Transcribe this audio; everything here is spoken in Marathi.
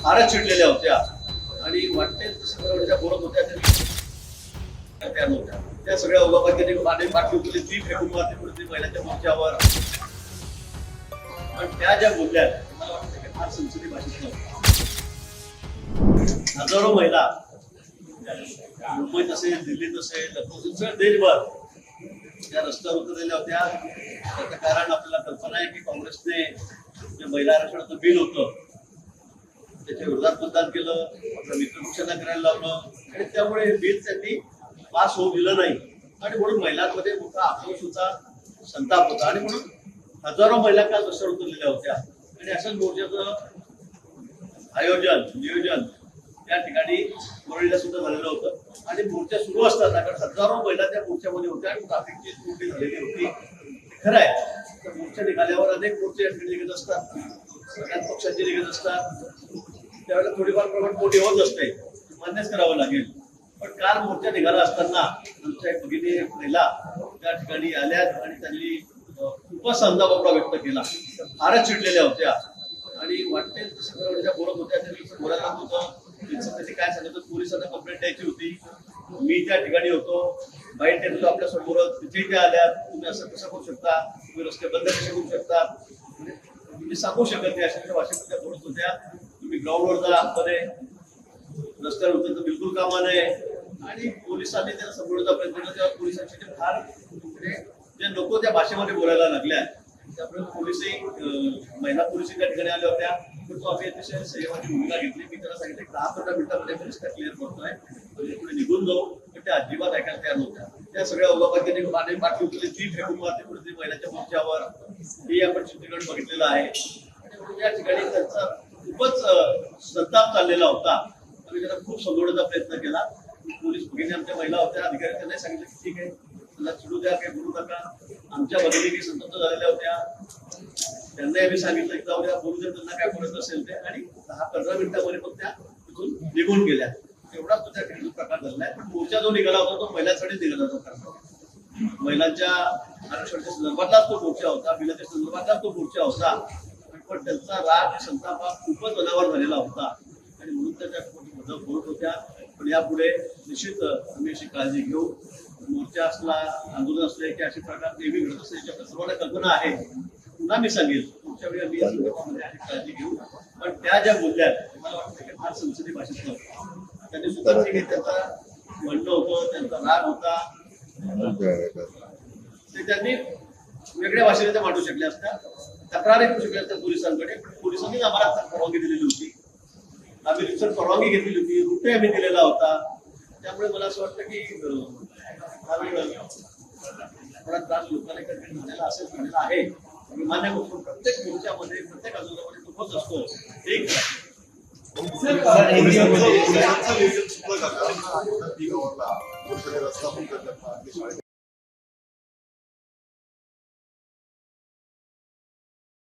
फारच चिडलेल्या होत्या आणि वाटते तसं बोलत होत्या त्या नव्हत्या. त्या सगळ्या उगाबाकीने बाटली उचलली ती फेकून मारली कुठे महिलांच्या मोर्चावर. पण त्या ज्या बोलल्या मला वाटतं की फार संसदीय भाषेत नव्हत्या. हजारो महिला मुंबईत असेल, दिल्लीत असेल, लखनौ देशभर त्या रस्त्यावर उतरलेल्या होत्या. त्याचं कारण आपल्याला कल्पना आहे की काँग्रेसने जे महिला आरक्षणाचं बिल होतं त्याच्या विरोधात मतदान केलं, आपल्या मित्रपक्षांना करायला लावलं आणि त्यामुळे हे बिल त्यांनी पास होऊ दिलं नाही. आणि म्हणून महिलांमध्ये मोठा आक्रोश होता, संताप होता आणि म्हणून हजारो महिला काल रस्त्यावर उतरलेल्या होत्या. आणि असंच मोर्चाचं आयोजन नियोजन त्या ठिकाणी वरळीला सुद्धा झालेलं होतं. आणि मोर्चा सुरू असताना कारण हजारो महिला त्या मोर्चामध्ये होत्या आणि ट्रॅफिकची त्रुटी झालेली होती. खरं आहे, तर मोर्चा निघाल्यावर अनेक मोर्चे या ठिकाणी निघत असतात, सगळ्याच पक्षांचे निघत असतात. त्यावेळेला थोडीफार प्रमाण पोटी होत असते, मान्यच करावं लागेल. पण काल मोर्चा निघाला असताना आमच्या एक भगिनी महिला त्या ठिकाणी आल्यात आणि त्यांनी खूपच संताप आपला व्यक्त केला. फारच चिडलेल्या होत्या आणि वाटते तसं बोलत होत्या. त्यांनी बोलायला होतं त्यांनी काय सांगितलं, पोलिसांना कंप्लेंट द्यायची होती. मी त्या ठिकाणी होतो, बाईट देत होतो आपल्या समोरच, तिथे त्या आल्यात. तुम्ही असं कसं करू शकता, तुम्ही रस्ते बंद कसे करू शकता, तुम्ही सांगू शकत नाही अशा भाषेमध्ये बोलत होत्या. तुम्ही ग्राउंडवर जा, आतमध्ये रस्त्यावर उतरतं बिलकुल कामा नये. आणि पोलिसांनी त्यांना समजवण्याचा प्रयत्न केला तेव्हा पोलिसांची ते फार जे नको त्या भाषेमध्ये बोलायला लागल्या. त्यामुळे पोलिसही महिला पोलिसही त्या ठिकाणी आल्या होत्या. पण तो आम्ही अतिशय संयमाची भूमिका घेतली. मी त्यांना सांगितलं 10-15 मिनिटांमध्ये रस्ता क्लिअर करतोय, पुढे निघून जाऊ. पण त्या अजिबात ऐकायला तयार नव्हत्या. त्या सगळ्या उगाबाकीने बाटली उचलली ती फेकून मारली कुठे महिलांच्या मोर्चावर. ही आपण चित्रीकरण बघितलेलं आहे. आणि म्हणून या ठिकाणी त्यांचा खूपच संताप चाललेला होता. आम्ही त्यांना खूप समजवण्याचा प्रयत्न केला. पोलीस भगिनी आमच्या महिला होत्या, अधिकारी त्यांना सांगितलं की ठीक आहे, त्यांना चिडू द्या, काही बोलू नका. आमच्या भगिनी संतप्त झालेल्या होत्या, त्यांनाही आम्ही सांगितलं की जाऊ द्या, बोलू द्या, त्यांना काय बोलत असेल ते. आणि 10-15 मिनिटांमध्ये पण त्या तिथून निघून गेल्या. एवढाच तो त्या ठिकाणी प्रकार झालेला आहे. पण मोर्चा जो निघाला होता तो महिलांसाठी निघाला होता. महिलांच्या आरक्षणाच्या संदर्भातलाच तो मोर्चा होता, बिलाच्या संदर्भातलाच तो मोर्चा होता. पण त्यांचा राग संताप हा खूपच अनावर झालेला होता आणि म्हणून त्याच्या बोलत होत्या. पण यापुढे निश्चित आम्ही अशी काळजी घेऊ. मोर्चा असला, आंदोलन असले की असे प्रकार नेहमी घडत असते, याच्या सर्वांना कल्पना आहे. पुन्हा मी सांगेल पुढच्या वेळी आम्ही अशी काळजी घेऊ. पण त्या ज्या बोलल्या मला वाटतं की फार संसदीय भाषेत नव्हतं. त्यांनी सुद्धा त्यांचं म्हणणं होतं, त्यांचा राग होता, ते त्यांनी वेगळ्या भाषेने त्या मांडू शकल्या असत्या, तक्रारी करू शकल्या असत्या पोलिसांकडे. पण पोलिसांनीच आम्हाला परवानगी दिलेली होती, आम्ही रिसर्च परवानगी घेतलेली होती, रुटे आम्ही दिलेला होता. त्यामुळे मला असं वाटतं की थोडा त्रास लोकांना झालेला असेल झालेला आहे. मी मान्य करतो, प्रत्येक मोर्चामध्ये प्रत्येक आंदोलनामध्ये तो होत असतो. एक रस्ता पण